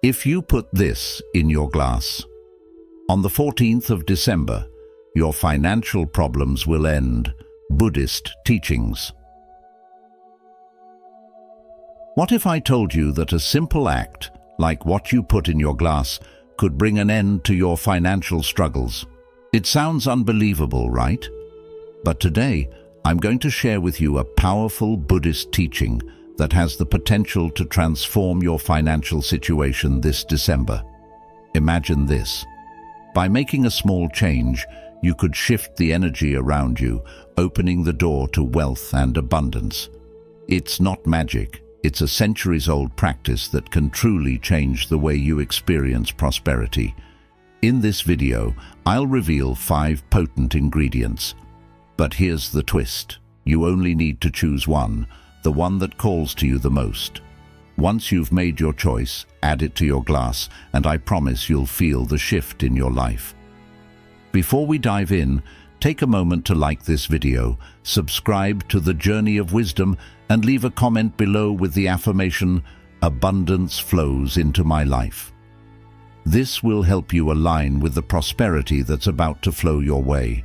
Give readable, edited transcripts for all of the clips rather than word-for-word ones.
If you put this in your glass, on the 14th of December, your financial problems will end. Buddhist teachings. What if I told you that a simple act, like what you put in your glass, could bring an end to your financial struggles? It sounds unbelievable, right? But today, I'm going to share with you a powerful Buddhist teaching that has the potential to transform your financial situation this December. Imagine this. By making a small change, you could shift the energy around you, opening the door to wealth and abundance. It's not magic. It's a centuries-old practice that can truly change the way you experience prosperity. In this video, I'll reveal 5 potent ingredients. But here's the twist. You only need to choose one, the one that calls to you the most. Once you've made your choice, add it to your glass, and I promise you'll feel the shift in your life. Before we dive in, take a moment to like this video, subscribe to the Journey of Wisdom, and leave a comment below with the affirmation, "Abundance flows into my life." This will help you align with the prosperity that's about to flow your way.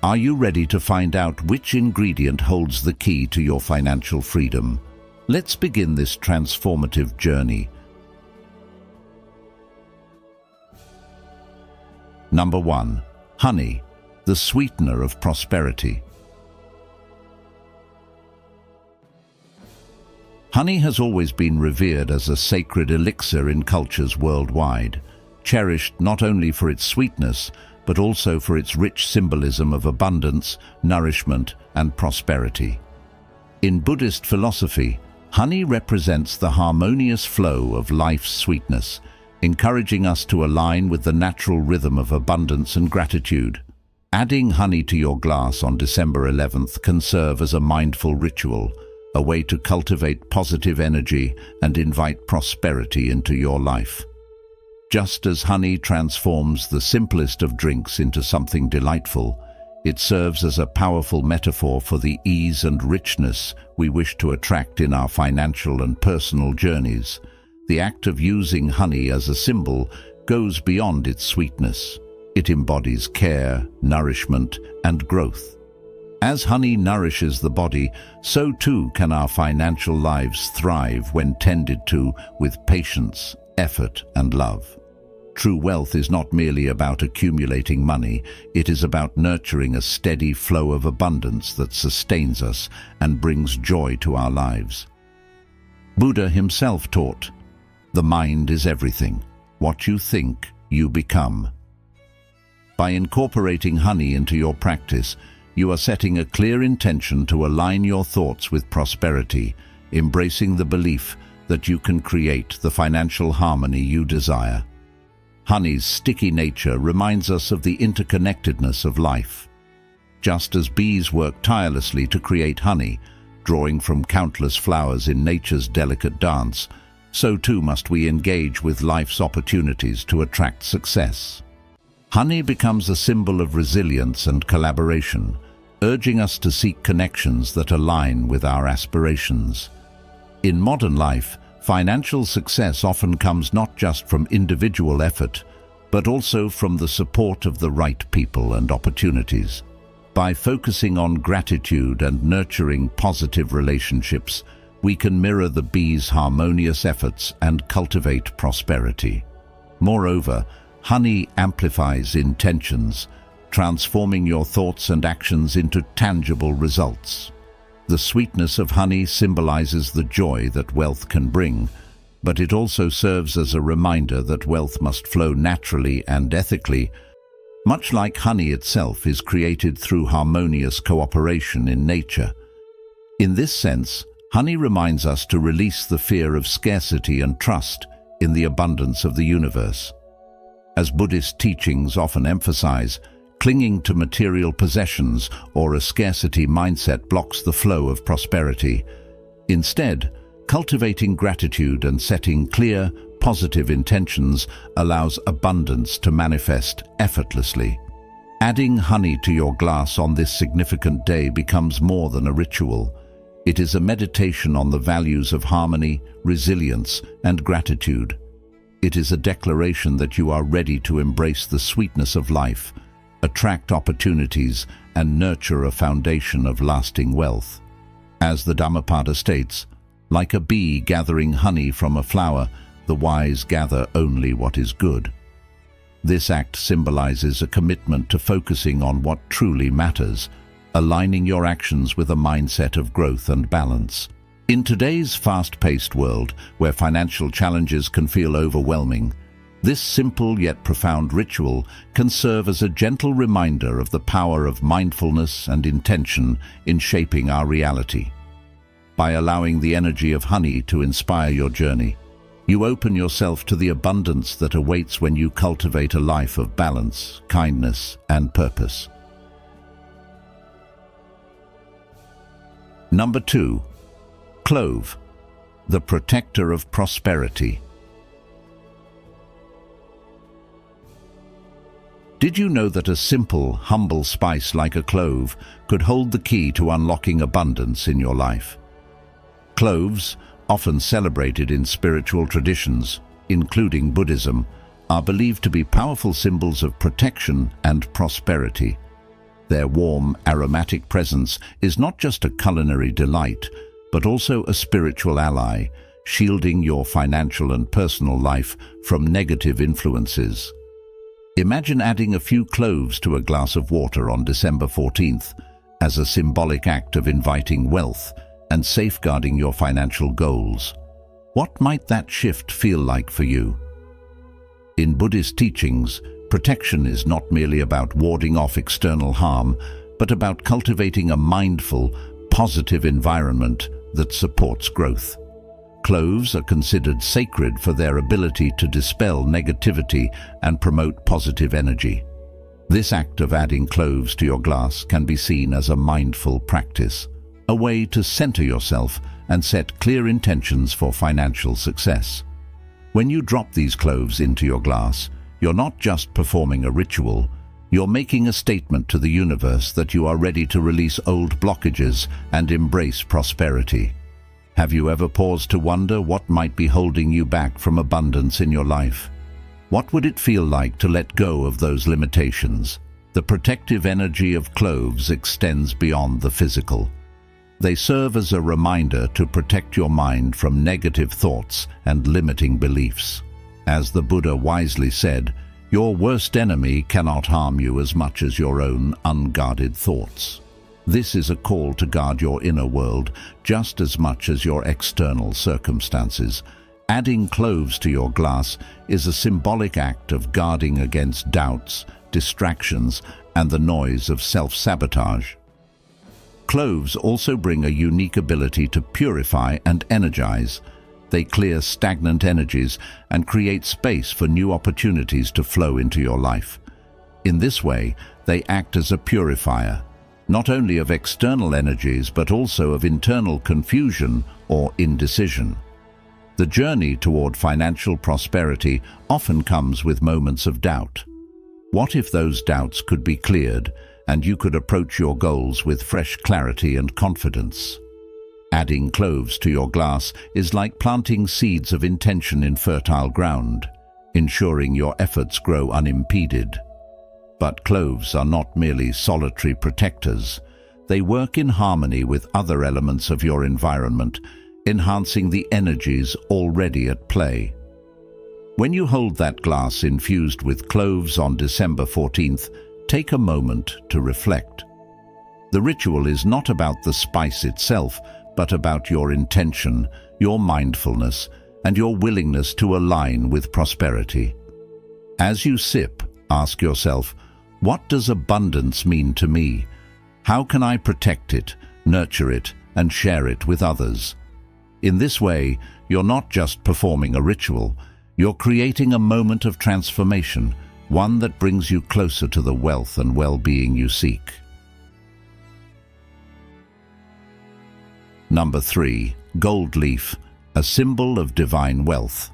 Are you ready to find out which ingredient holds the key to your financial freedom? Let's begin this transformative journey. Number 1. Honey, the sweetener of prosperity. Honey has always been revered as a sacred elixir in cultures worldwide, cherished not only for its sweetness, but also for its rich symbolism of abundance, nourishment, and prosperity. In Buddhist philosophy, honey represents the harmonious flow of life's sweetness, encouraging us to align with the natural rhythm of abundance and gratitude. Adding honey to your glass on December 11th can serve as a mindful ritual, a way to cultivate positive energy and invite prosperity into your life. Just as honey transforms the simplest of drinks into something delightful, it serves as a powerful metaphor for the ease and richness we wish to attract in our financial and personal journeys. The act of using honey as a symbol goes beyond its sweetness. It embodies care, nourishment, and growth. As honey nourishes the body, so too can our financial lives thrive when tended to with patience, effort, and love. True wealth is not merely about accumulating money, it is about nurturing a steady flow of abundance that sustains us and brings joy to our lives. Buddha himself taught, "The mind is everything. What you think, you become." By incorporating honey into your practice, you are setting a clear intention to align your thoughts with prosperity, embracing the belief that you can create the financial harmony you desire. Honey's sticky nature reminds us of the interconnectedness of life. Just as bees work tirelessly to create honey, drawing from countless flowers in nature's delicate dance, so too must we engage with life's opportunities to attract success. Honey becomes a symbol of resilience and collaboration, urging us to seek connections that align with our aspirations. In modern life, financial success often comes not just from individual effort, but also from the support of the right people and opportunities. By focusing on gratitude and nurturing positive relationships, we can mirror the bee's harmonious efforts and cultivate prosperity. Moreover, honey amplifies intentions, transforming your thoughts and actions into tangible results. The sweetness of honey symbolizes the joy that wealth can bring, but it also serves as a reminder that wealth must flow naturally and ethically, much like honey itself is created through harmonious cooperation in nature. In this sense, honey reminds us to release the fear of scarcity and trust in the abundance of the universe. As Buddhist teachings often emphasize, clinging to material possessions or a scarcity mindset blocks the flow of prosperity. Instead, cultivating gratitude and setting clear, positive intentions allows abundance to manifest effortlessly. Adding honey to your glass on this significant day becomes more than a ritual. It is a meditation on the values of harmony, resilience, and gratitude. It is a declaration that you are ready to embrace the sweetness of life, attract opportunities, and nurture a foundation of lasting wealth. As the Dhammapada states, like a bee gathering honey from a flower, the wise gather only what is good. This act symbolizes a commitment to focusing on what truly matters, aligning your actions with a mindset of growth and balance. In today's fast-paced world, where financial challenges can feel overwhelming, this simple yet profound ritual can serve as a gentle reminder of the power of mindfulness and intention in shaping our reality. By allowing the energy of honey to inspire your journey, you open yourself to the abundance that awaits when you cultivate a life of balance, kindness, and purpose. Number 2. Clove, the protector of prosperity. Did you know that a simple, humble spice like a clove could hold the key to unlocking abundance in your life? Cloves, often celebrated in spiritual traditions, including Buddhism, are believed to be powerful symbols of protection and prosperity. Their warm, aromatic presence is not just a culinary delight, but also a spiritual ally, shielding your financial and personal life from negative influences. Imagine adding a few cloves to a glass of water on December 14th as a symbolic act of inviting wealth and safeguarding your financial goals. What might that shift feel like for you? In Buddhist teachings, protection is not merely about warding off external harm, but about cultivating a mindful, positive environment that supports growth. Cloves are considered sacred for their ability to dispel negativity and promote positive energy. This act of adding cloves to your glass can be seen as a mindful practice, a way to center yourself and set clear intentions for financial success. When you drop these cloves into your glass, you're not just performing a ritual, you're making a statement to the universe that you are ready to release old blockages and embrace prosperity. Have you ever paused to wonder what might be holding you back from abundance in your life? What would it feel like to let go of those limitations? The protective energy of cloves extends beyond the physical. They serve as a reminder to protect your mind from negative thoughts and limiting beliefs. As the Buddha wisely said, your worst enemy cannot harm you as much as your own unguarded thoughts. This is a call to guard your inner world just as much as your external circumstances. Adding cloves to your glass is a symbolic act of guarding against doubts, distractions, and the noise of self-sabotage. Cloves also bring a unique ability to purify and energize. They clear stagnant energies and create space for new opportunities to flow into your life. In this way, they act as a purifier, not only of external energies but also of internal confusion or indecision. The journey toward financial prosperity often comes with moments of doubt. What if those doubts could be cleared and you could approach your goals with fresh clarity and confidence? Adding cloves to your glass is like planting seeds of intention in fertile ground, ensuring your efforts grow unimpeded. But cloves are not merely solitary protectors. They work in harmony with other elements of your environment, enhancing the energies already at play. When you hold that glass infused with cloves on December 14th, take a moment to reflect. The ritual is not about the spice itself, but about your intention, your mindfulness, and your willingness to align with prosperity. As you sip, ask yourself, what does abundance mean to me? How can I protect it, nurture it, and share it with others? In this way, you're not just performing a ritual, you're creating a moment of transformation, one that brings you closer to the wealth and well-being you seek. Number 3. Gold leaf, a symbol of divine wealth.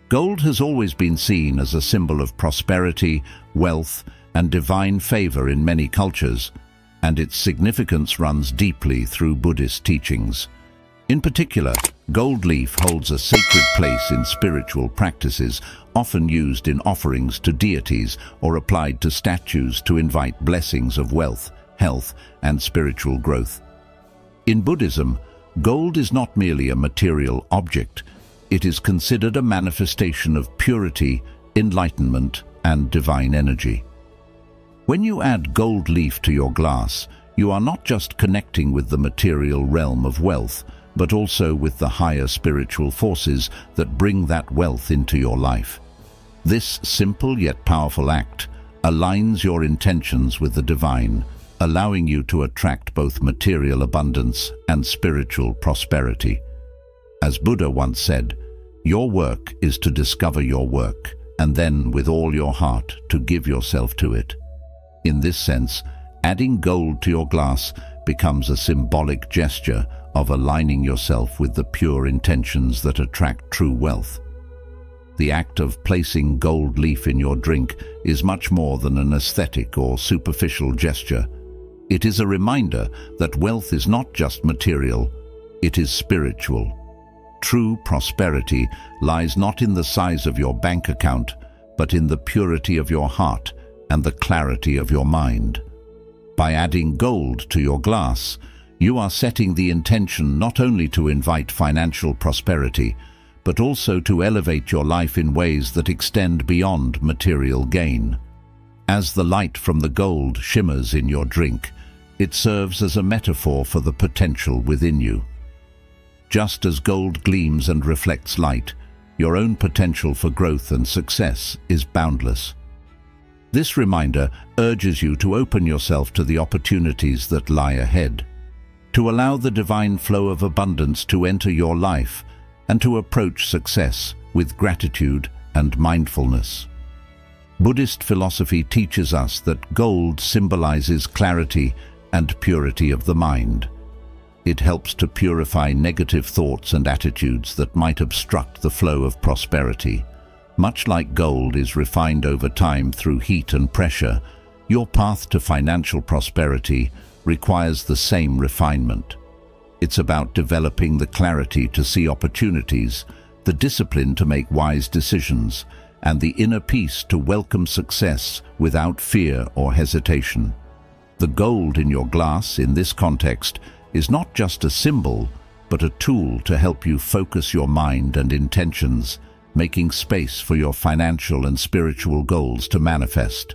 Gold has always been seen as a symbol of prosperity, wealth, and divine favor in many cultures, and its significance runs deeply through Buddhist teachings. In particular, Gold leaf holds a sacred place in spiritual practices, often used in offerings to deities or applied to statues to invite blessings of wealth, health, and spiritual growth. In Buddhism, gold is not merely a material object. It is considered a manifestation of purity, enlightenment, and divine energy. When you add gold leaf to your glass, you are not just connecting with the material realm of wealth, but also with the higher spiritual forces that bring that wealth into your life. This simple yet powerful act aligns your intentions with the divine, allowing you to attract both material abundance and spiritual prosperity. As Buddha once said, your work is to discover your work, and then with all your heart to give yourself to it. In this sense, adding gold to your glass becomes a symbolic gesture of aligning yourself with the pure intentions that attract true wealth. The act of placing gold leaf in your drink is much more than an aesthetic or superficial gesture. It is a reminder that wealth is not just material, it is spiritual. True prosperity lies not in the size of your bank account, but in the purity of your heart and the clarity of your mind. By adding gold to your glass, you are setting the intention not only to invite financial prosperity, but also to elevate your life in ways that extend beyond material gain. As the light from the gold shimmers in your drink, it serves as a metaphor for the potential within you. Just as gold gleams and reflects light, your own potential for growth and success is boundless. This reminder urges you to open yourself to the opportunities that lie ahead, to allow the divine flow of abundance to enter your life, and to approach success with gratitude and mindfulness. Buddhist philosophy teaches us that gold symbolizes clarity and purity of the mind. It helps to purify negative thoughts and attitudes that might obstruct the flow of prosperity. Much like gold is refined over time through heat and pressure, your path to financial prosperity requires the same refinement. It's about developing the clarity to see opportunities, the discipline to make wise decisions, and the inner peace to welcome success without fear or hesitation. The gold in your glass, in this context, is not just a symbol, but a tool to help you focus your mind and intentions, making space for your financial and spiritual goals to manifest.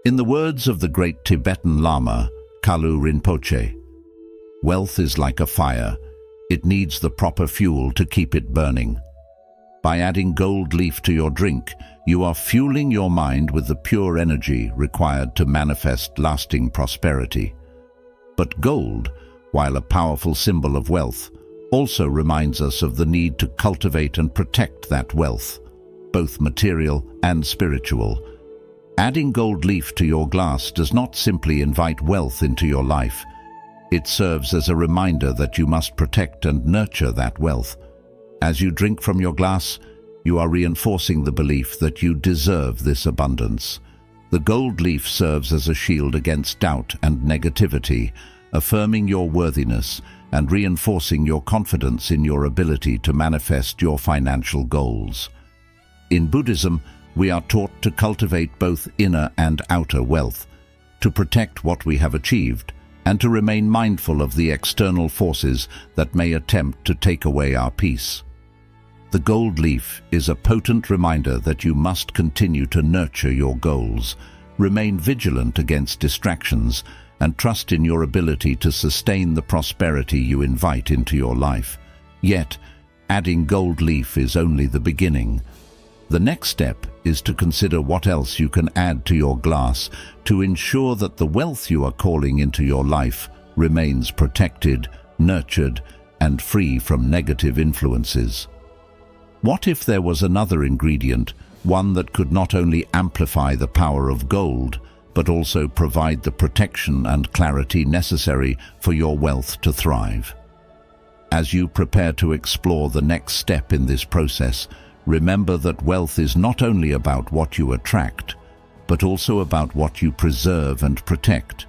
In the words of the great Tibetan Lama, Kalu Rinpoche, wealth is like a fire. It needs the proper fuel to keep it burning. By adding gold leaf to your drink, you are fueling your mind with the pure energy required to manifest lasting prosperity. But gold, while a powerful symbol of wealth, also reminds us of the need to cultivate and protect that wealth, both material and spiritual. Adding gold leaf to your glass does not simply invite wealth into your life. It serves as a reminder that you must protect and nurture that wealth. As you drink from your glass, you are reinforcing the belief that you deserve this abundance. The gold leaf serves as a shield against doubt and negativity, affirming your worthiness and reinforcing your confidence in your ability to manifest your financial goals. In Buddhism, we are taught to cultivate both inner and outer wealth, to protect what we have achieved, and to remain mindful of the external forces that may attempt to take away our peace. The gold leaf is a potent reminder that you must continue to nurture your goals, remain vigilant against distractions, and trust in your ability to sustain the prosperity you invite into your life. Yet, adding gold leaf is only the beginning. The next step is to consider what else you can add to your glass to ensure that the wealth you are calling into your life remains protected, nurtured, and free from negative influences. What if there was another ingredient, one that could not only amplify the power of gold, but also provide the protection and clarity necessary for your wealth to thrive? As you prepare to explore the next step in this process, remember that wealth is not only about what you attract, but also about what you preserve and protect.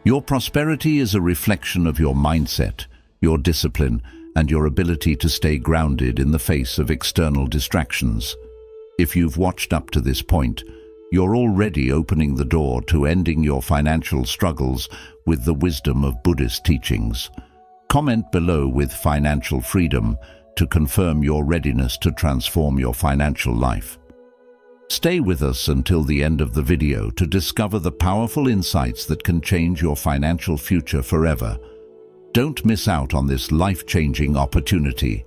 Your prosperity is a reflection of your mindset, your discipline, and your ability to stay grounded in the face of external distractions. If you've watched up to this point, you're already opening the door to ending your financial struggles with the wisdom of Buddhist teachings. Comment below with financial freedom to confirm your readiness to transform your financial life. Stay with us until the end of the video to discover the powerful insights that can change your financial future forever. Don't miss out on this life-changing opportunity.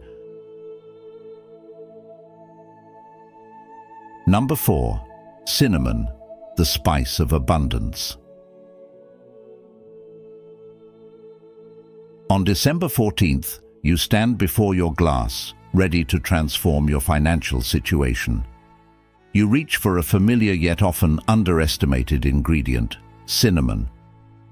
Number 4. Cinnamon, the spice of abundance. On December 14th, you stand before your glass, ready to transform your financial situation. You reach for a familiar yet often underestimated ingredient, cinnamon.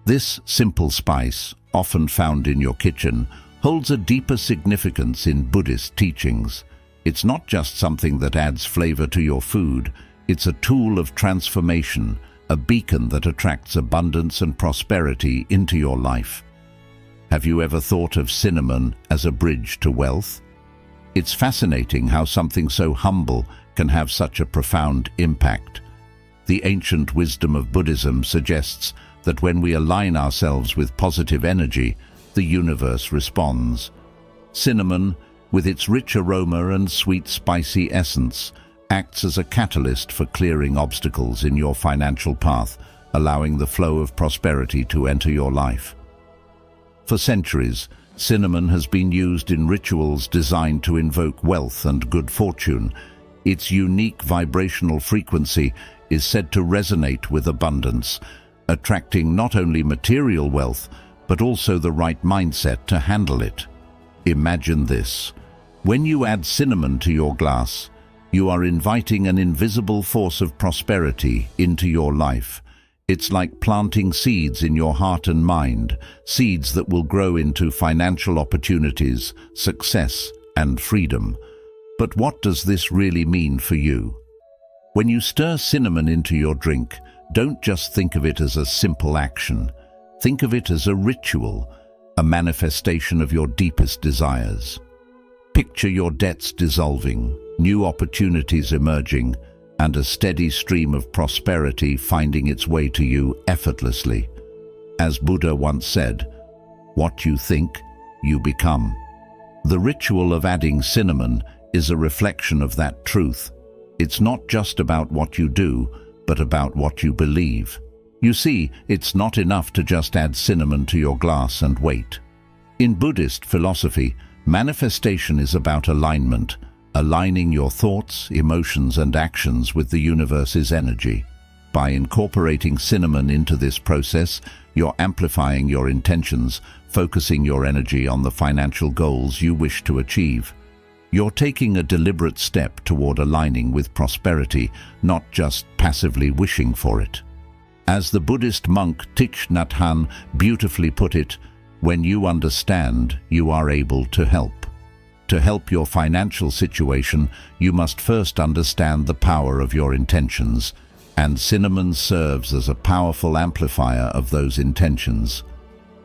This simple spice, often found in your kitchen, holds a deeper significance in Buddhist teachings. It's not just something that adds flavor to your food, it's a tool of transformation, a beacon that attracts abundance and prosperity into your life. Have you ever thought of cinnamon as a bridge to wealth? It's fascinating how something so humble can have such a profound impact. The ancient wisdom of Buddhism suggests that when we align ourselves with positive energy, the universe responds. Cinnamon, with its rich aroma and sweet spicy essence, acts as a catalyst for clearing obstacles in your financial path, allowing the flow of prosperity to enter your life. For centuries, cinnamon has been used in rituals designed to invoke wealth and good fortune. Its unique vibrational frequency is said to resonate with abundance, attracting not only material wealth, but also the right mindset to handle it. Imagine this. When you add cinnamon to your glass, you are inviting an invisible force of prosperity into your life. It's like planting seeds in your heart and mind, seeds that will grow into financial opportunities, success, and freedom. But what does this really mean for you? When you stir cinnamon into your drink, don't just think of it as a simple action. Think of it as a ritual, a manifestation of your deepest desires. Picture your debts dissolving, new opportunities emerging, and a steady stream of prosperity finding its way to you effortlessly. As Buddha once said, "What you think, you become." The ritual of adding cinnamon is a reflection of that truth. It's not just about what you do, but about what you believe. You see, it's not enough to just add cinnamon to your glass and wait. In Buddhist philosophy, manifestation is about alignment, aligning your thoughts, emotions, and actions with the universe's energy. By incorporating cinnamon into this process, you're amplifying your intentions, focusing your energy on the financial goals you wish to achieve. You're taking a deliberate step toward aligning with prosperity, not just passively wishing for it. As the Buddhist monk Thich Nhat Hanh beautifully put it, when you understand, you are able to help. To help your financial situation, you must first understand the power of your intentions, and cinnamon serves as a powerful amplifier of those intentions.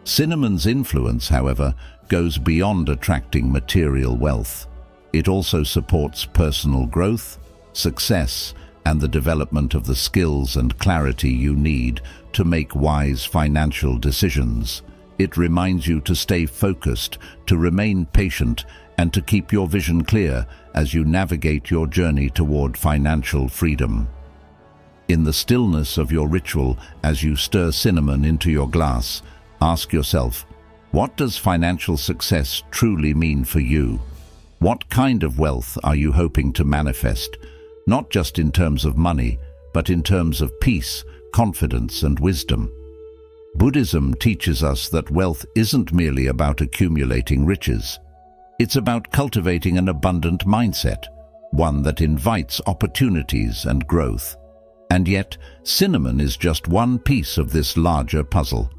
Cinnamon's influence, however, goes beyond attracting material wealth. It also supports personal growth, success, and the development of the skills and clarity you need to make wise financial decisions. It reminds you to stay focused, to remain patient, and to keep your vision clear as you navigate your journey toward financial freedom. In the stillness of your ritual, as you stir cinnamon into your glass, ask yourself, what does financial success truly mean for you? What kind of wealth are you hoping to manifest? Not just in terms of money, but in terms of peace, confidence, and wisdom. Buddhism teaches us that wealth isn't merely about accumulating riches. It's about cultivating an abundant mindset, one that invites opportunities and growth. And yet, cinnamon is just one piece of this larger puzzle.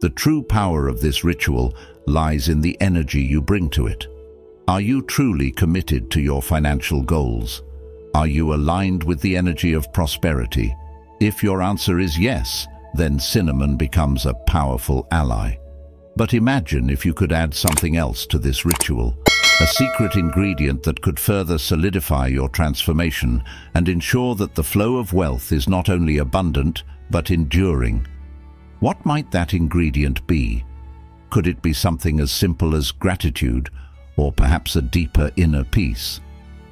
The true power of this ritual lies in the energy you bring to it. Are you truly committed to your financial goals? Are you aligned with the energy of prosperity? If your answer is yes, then cinnamon becomes a powerful ally. But imagine if you could add something else to this ritual, a secret ingredient that could further solidify your transformation and ensure that the flow of wealth is not only abundant, but enduring. What might that ingredient be? Could it be something as simple as gratitude, or perhaps a deeper inner peace?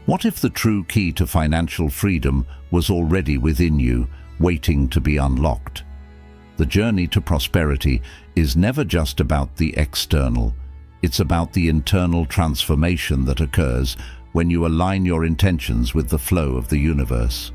What if the true key to financial freedom was already within you, waiting to be unlocked? The journey to prosperity is never just about the external. It's about the internal transformation that occurs when you align your intentions with the flow of the universe.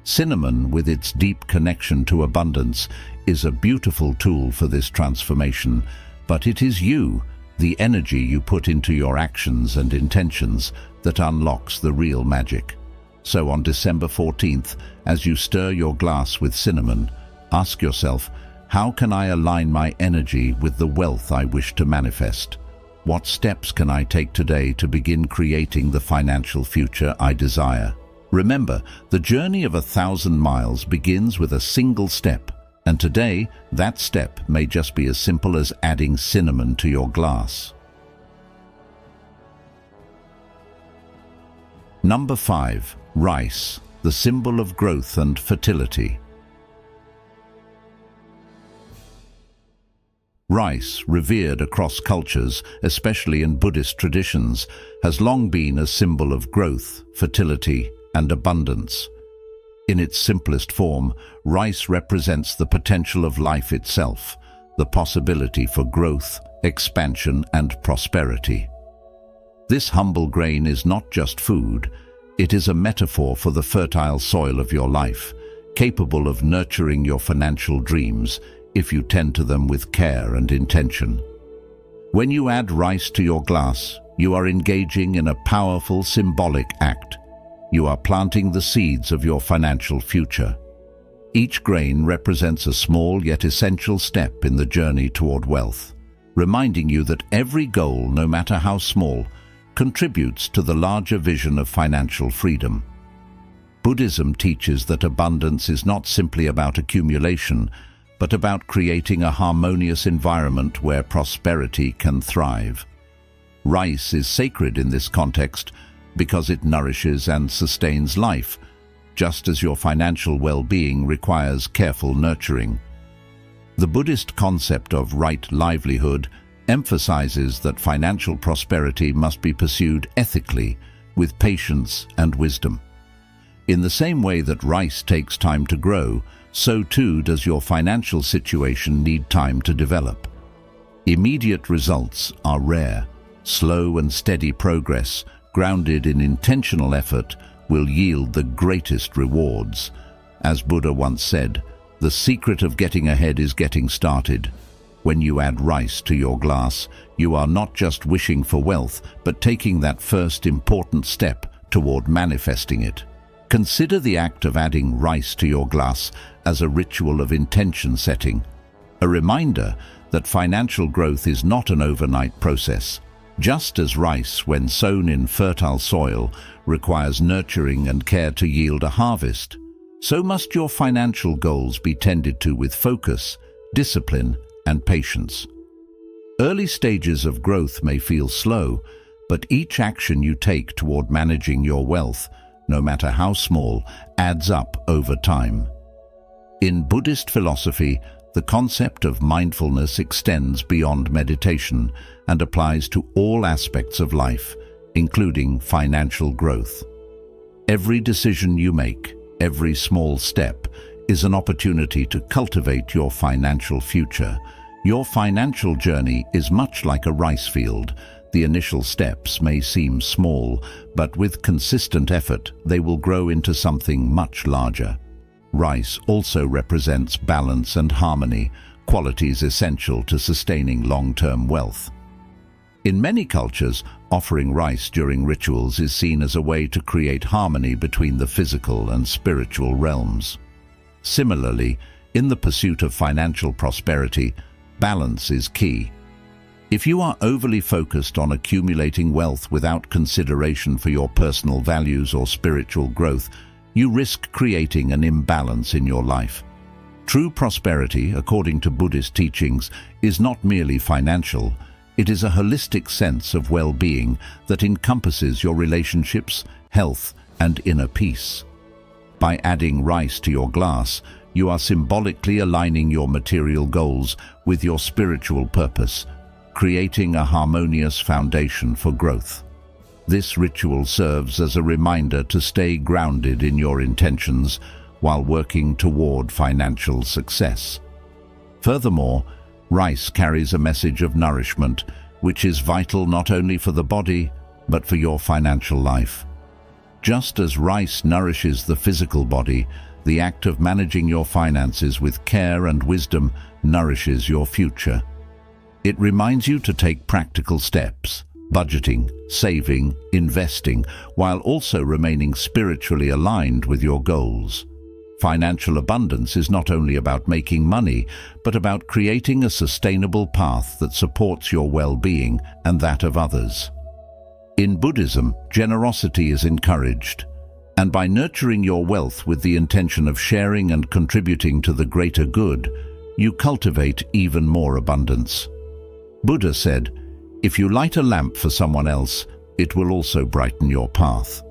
Cinnamon, with its deep connection to abundance, is a beautiful tool for this transformation, but it is you, the energy you put into your actions and intentions, that unlocks the real magic. So on December 14th, as you stir your glass with cinnamon, ask yourself, how can I align my energy with the wealth I wish to manifest? What steps can I take today to begin creating the financial future I desire? Remember, the journey of 1,000 miles begins with a single step, and today, that step may just be as simple as adding cinnamon to your glass. Number 5. Rice, the symbol of growth and fertility. Rice, revered across cultures, especially in Buddhist traditions, has long been a symbol of growth, fertility, and abundance. In its simplest form, rice represents the potential of life itself, the possibility for growth, expansion, and prosperity. This humble grain is not just food, it is a metaphor for the fertile soil of your life, capable of nurturing your financial dreams if you tend to them with care and intention. When you add rice to your glass, you are engaging in a powerful symbolic act. You are planting the seeds of your financial future. Each grain represents a small yet essential step in the journey toward wealth, reminding you that every goal, no matter how small, contributes to the larger vision of financial freedom. Buddhism teaches that abundance is not simply about accumulation, but about creating a harmonious environment where prosperity can thrive. Rice is sacred in this context because it nourishes and sustains life, just as your financial well-being requires careful nurturing. The Buddhist concept of right livelihood emphasizes that financial prosperity must be pursued ethically, with patience and wisdom. In the same way that rice takes time to grow, so too does your financial situation need time to develop. Immediate results are rare. Slow and steady progress, grounded in intentional effort, will yield the greatest rewards. As Buddha once said, the secret of getting ahead is getting started. When you add rice to your glass, you are not just wishing for wealth, but taking that first important step toward manifesting it. Consider the act of adding rice to your glass as a ritual of intention setting, a reminder that financial growth is not an overnight process. Just as rice, when sown in fertile soil, requires nurturing and care to yield a harvest, so must your financial goals be tended to with focus, discipline, and patience. Early stages of growth may feel slow, but each action you take toward managing your wealth, no matter how small, adds up over time. In Buddhist philosophy, the concept of mindfulness extends beyond meditation and applies to all aspects of life, including financial growth. Every decision you make, every small step, is an opportunity to cultivate your financial future. Your financial journey is much like a rice field. The initial steps may seem small, but with consistent effort, they will grow into something much larger. Rice also represents balance and harmony, qualities essential to sustaining long-term wealth. In many cultures, offering rice during rituals is seen as a way to create harmony between the physical and spiritual realms. Similarly, in the pursuit of financial prosperity, balance is key. If you are overly focused on accumulating wealth without consideration for your personal values or spiritual growth, you risk creating an imbalance in your life. True prosperity, according to Buddhist teachings, is not merely financial. It is a holistic sense of well-being that encompasses your relationships, health, and inner peace. By adding rice to your glass, you are symbolically aligning your material goals with your spiritual purpose, creating a harmonious foundation for growth. This ritual serves as a reminder to stay grounded in your intentions while working toward financial success. Furthermore, rice carries a message of nourishment, which is vital not only for the body, but for your financial life. Just as rice nourishes the physical body, the act of managing your finances with care and wisdom nourishes your future. It reminds you to take practical steps, budgeting, saving, investing, while also remaining spiritually aligned with your goals. Financial abundance is not only about making money, but about creating a sustainable path that supports your well-being and that of others. In Buddhism, generosity is encouraged, and by nurturing your wealth with the intention of sharing and contributing to the greater good, you cultivate even more abundance. Buddha said, "If you light a lamp for someone else, it will also brighten your path."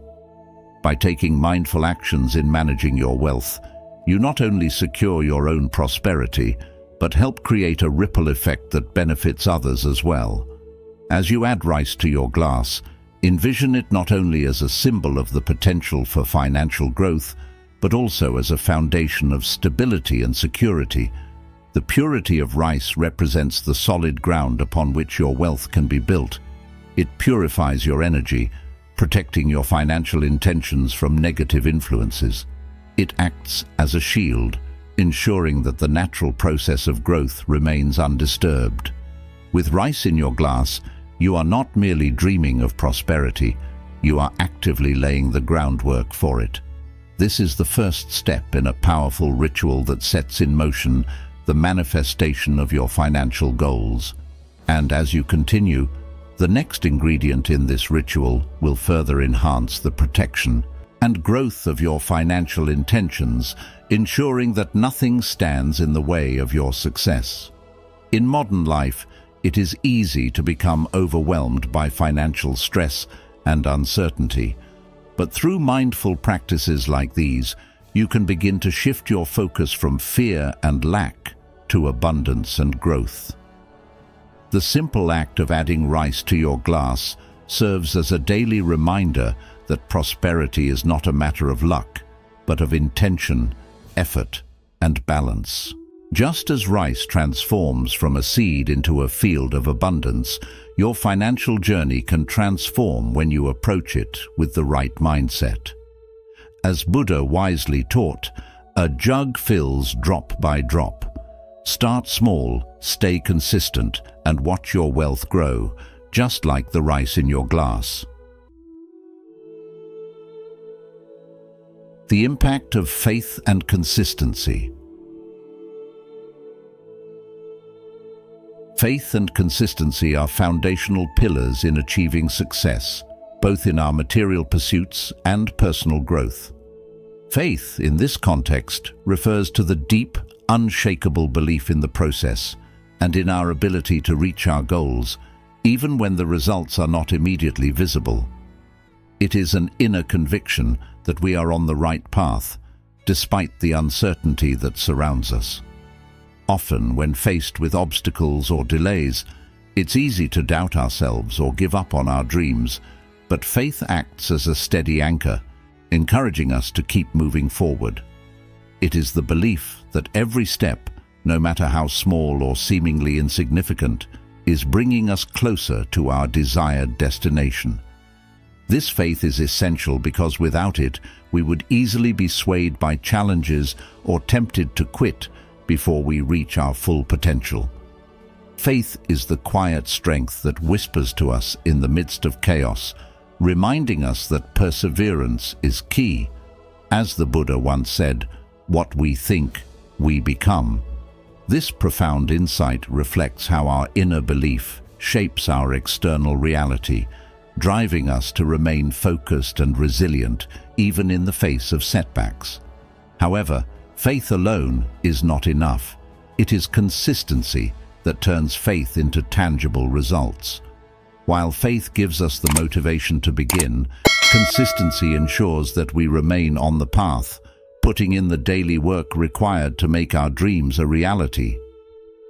By taking mindful actions in managing your wealth, you not only secure your own prosperity, but help create a ripple effect that benefits others as well. As you add rice to your glass, envision it not only as a symbol of the potential for financial growth, but also as a foundation of stability and security. The purity of rice represents the solid ground upon which your wealth can be built. It purifies your energy, protecting your financial intentions from negative influences. It acts as a shield, ensuring that the natural process of growth remains undisturbed. With rice in your glass, you are not merely dreaming of prosperity, you are actively laying the groundwork for it. This is the first step in a powerful ritual that sets in motion the manifestation of your financial goals. And as you continue, the next ingredient in this ritual will further enhance the protection and growth of your financial intentions, ensuring that nothing stands in the way of your success. In modern life, it is easy to become overwhelmed by financial stress and uncertainty. But through mindful practices like these, you can begin to shift your focus from fear and lack to abundance and growth. The simple act of adding rice to your glass serves as a daily reminder that prosperity is not a matter of luck, but of intention, effort, and balance. Just as rice transforms from a seed into a field of abundance, your financial journey can transform when you approach it with the right mindset. As Buddha wisely taught, a jug fills drop by drop. Start small, stay consistent, and watch your wealth grow, just like the rice in your glass. The impact of faith and consistency. Faith and consistency are foundational pillars in achieving success, both in our material pursuits and personal growth. Faith, in this context, refers to the deep, unshakable belief in the process and in our ability to reach our goals, even when the results are not immediately visible. It is an inner conviction that we are on the right path, despite the uncertainty that surrounds us. Often, when faced with obstacles or delays, it's easy to doubt ourselves or give up on our dreams, but faith acts as a steady anchor, encouraging us to keep moving forward. It is the belief that every step, no matter how small or seemingly insignificant, is bringing us closer to our desired destination. This faith is essential because without it, we would easily be swayed by challenges or tempted to quit before we reach our full potential. Faith is the quiet strength that whispers to us in the midst of chaos, reminding us that perseverance is key. As the Buddha once said, "What we think, we become." This profound insight reflects how our inner belief shapes our external reality, driving us to remain focused and resilient even in the face of setbacks. However, Faith alone is not enough. It is consistency that turns faith into tangible results. While faith gives us the motivation to begin, consistency ensures that we remain on the path, putting in the daily work required to make our dreams a reality.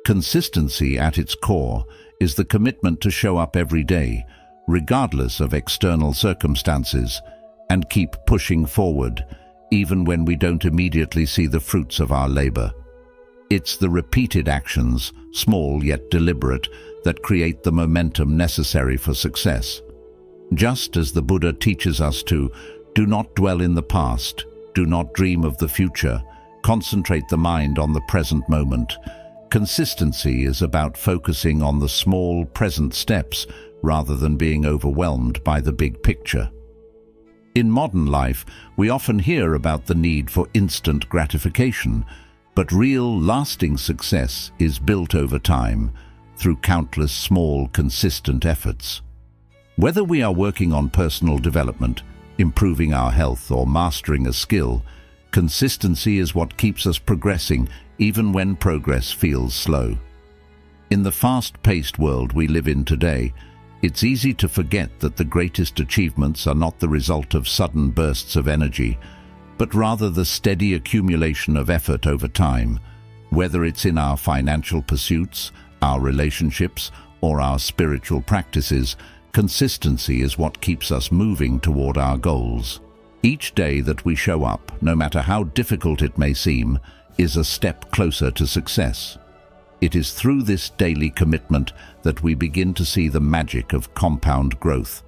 Consistency at its core is the commitment to show up every day, regardless of external circumstances, and keep pushing forward, even when we don't immediately see the fruits of our labor. It's the repeated actions, small yet deliberate, that create the momentum necessary for success. Just as the Buddha teaches us to, do not dwell in the past, do not dream of the future, concentrate the mind on the present moment. Consistency is about focusing on the small, present steps rather than being overwhelmed by the big picture. In modern life, we often hear about the need for instant gratification, but real, lasting success is built over time through countless small, consistent efforts. Whether we are working on personal development, improving our health, or mastering a skill, consistency is what keeps us progressing even when progress feels slow. In the fast-paced world we live in today, it's easy to forget that the greatest achievements are not the result of sudden bursts of energy, but rather the steady accumulation of effort over time. Whether it's in our financial pursuits, our relationships, or our spiritual practices, consistency is what keeps us moving toward our goals. Each day that we show up, no matter how difficult it may seem, is a step closer to success. It is through this daily commitment that we begin to see the magic of compound growth.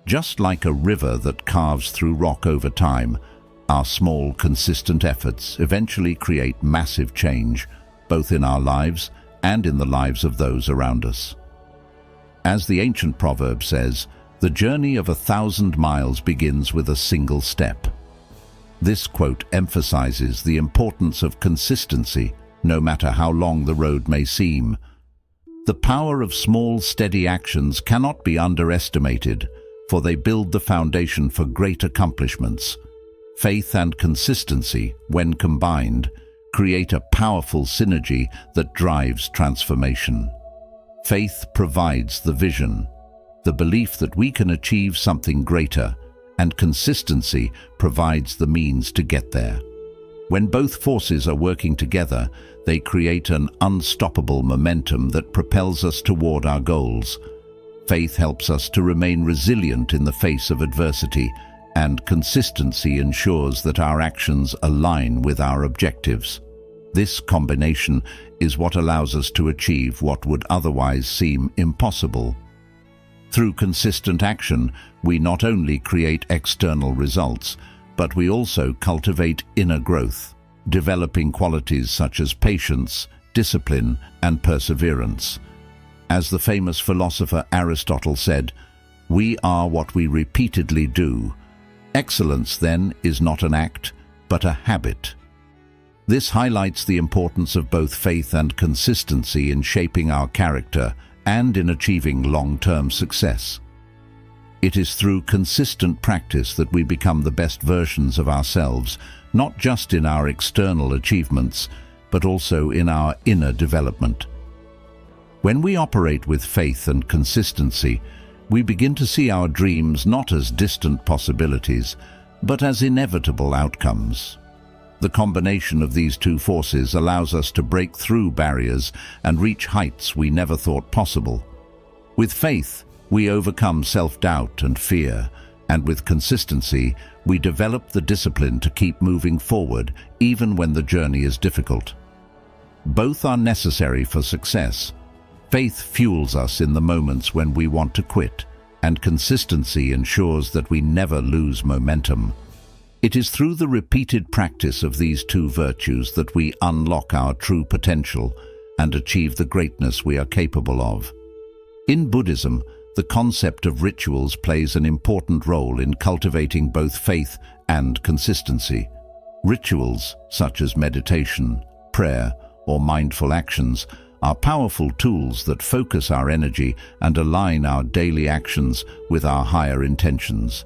Just like a river that carves through rock over time, our small, consistent efforts eventually create massive change, both in our lives and in the lives of those around us. As the ancient proverb says, the journey of 1,000 miles begins with a single step. This quote emphasizes the importance of consistency, no matter how long the road may seem. The power of small, steady actions cannot be underestimated, for they build the foundation for great accomplishments. Faith and consistency, when combined, create a powerful synergy that drives transformation. Faith provides the vision, the belief that we can achieve something greater, and consistency provides the means to get there. When both forces are working together, they create an unstoppable momentum that propels us toward our goals. Faith helps us to remain resilient in the face of adversity, and consistency ensures that our actions align with our objectives. This combination is what allows us to achieve what would otherwise seem impossible. Through consistent action, we not only create external results, but we also cultivate inner growth, developing qualities such as patience, discipline, and perseverance. As the famous philosopher Aristotle said, "We are what we repeatedly do." Excellence, then, is not an act, but a habit. This highlights the importance of both faith and consistency in shaping our character and in achieving long-term success. It is through consistent practice that we become the best versions of ourselves, not just in our external achievements, but also in our inner development. When we operate with faith and consistency, we begin to see our dreams not as distant possibilities, but as inevitable outcomes. The combination of these two forces allows us to break through barriers and reach heights we never thought possible. With faith, we overcome self-doubt and fear, and with consistency, we develop the discipline to keep moving forward even when the journey is difficult. Both are necessary for success. Faith fuels us in the moments when we want to quit, and consistency ensures that we never lose momentum. It is through the repeated practice of these two virtues that we unlock our true potential and achieve the greatness we are capable of. In Buddhism, the concept of rituals plays an important role in cultivating both faith and consistency. Rituals, such as meditation, prayer, or mindful actions, are powerful tools that focus our energy and align our daily actions with our higher intentions.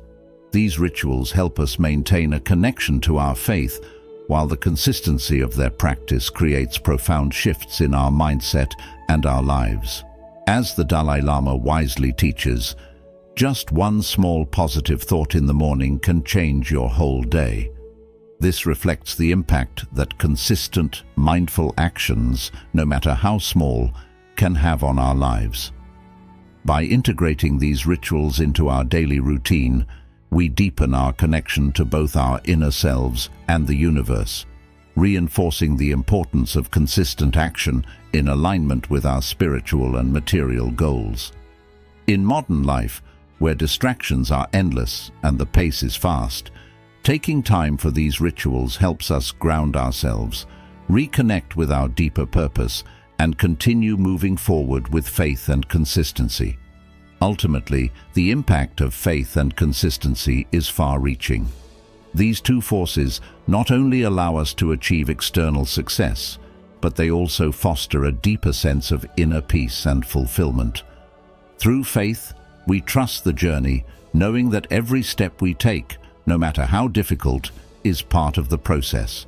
These rituals help us maintain a connection to our faith while the consistency of their practice creates profound shifts in our mindset and our lives. As the Dalai Lama wisely teaches, just one small positive thought in the morning can change your whole day. This reflects the impact that consistent, mindful actions, no matter how small, can have on our lives. By integrating these rituals into our daily routine, we deepen our connection to both our inner selves and the universe, reinforcing the importance of consistent action in alignment with our spiritual and material goals. In modern life, where distractions are endless and the pace is fast, taking time for these rituals helps us ground ourselves, reconnect with our deeper purpose, and continue moving forward with faith and consistency. Ultimately, the impact of faith and consistency is far-reaching. These two forces not only allow us to achieve external success, but they also foster a deeper sense of inner peace and fulfillment. Through faith, we trust the journey, knowing that every step we take, no matter how difficult, is part of the process.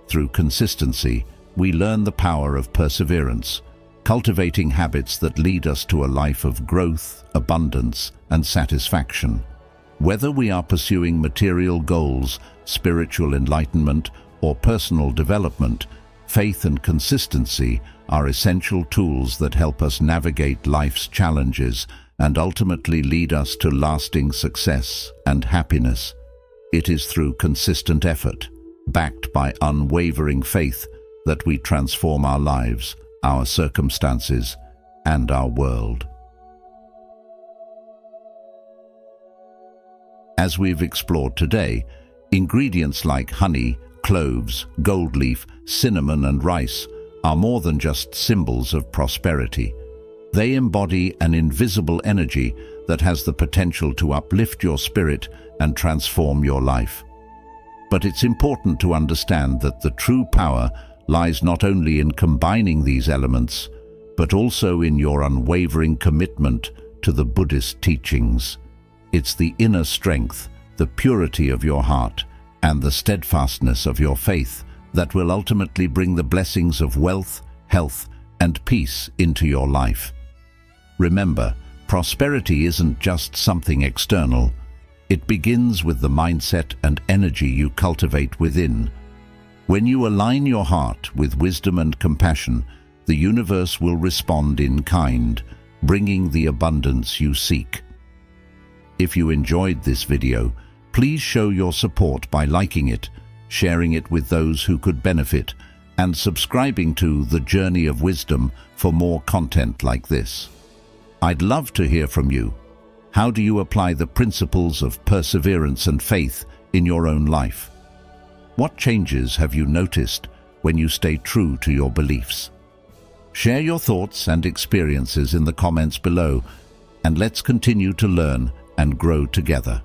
Through consistency, we learn the power of perseverance, cultivating habits that lead us to a life of growth, abundance, and satisfaction. Whether we are pursuing material goals, spiritual enlightenment, or personal development, faith and consistency are essential tools that help us navigate life's challenges and ultimately lead us to lasting success and happiness. It is through consistent effort, backed by unwavering faith, that we transform our lives, our circumstances, and our world. As we've explored today, ingredients like honey, cloves, gold leaf, cinnamon, and rice are more than just symbols of prosperity. They embody an invisible energy that has the potential to uplift your spirit and transform your life. But it's important to understand that the true power lies not only in combining these elements, but also in your unwavering commitment to the Buddhist teachings. It's the inner strength, the purity of your heart, and the steadfastness of your faith that will ultimately bring the blessings of wealth, health, and peace into your life. Remember, prosperity isn't just something external. It begins with the mindset and energy you cultivate within. When you align your heart with wisdom and compassion, the universe will respond in kind, bringing the abundance you seek. If you enjoyed this video, please show your support by liking it, sharing it with those who could benefit, and subscribing to The Journey of Wisdom for more content like this. I'd love to hear from you. How do you apply the principles of perseverance and faith in your own life? What changes have you noticed when you stay true to your beliefs? Share your thoughts and experiences in the comments below, and let's continue to learn and grow together.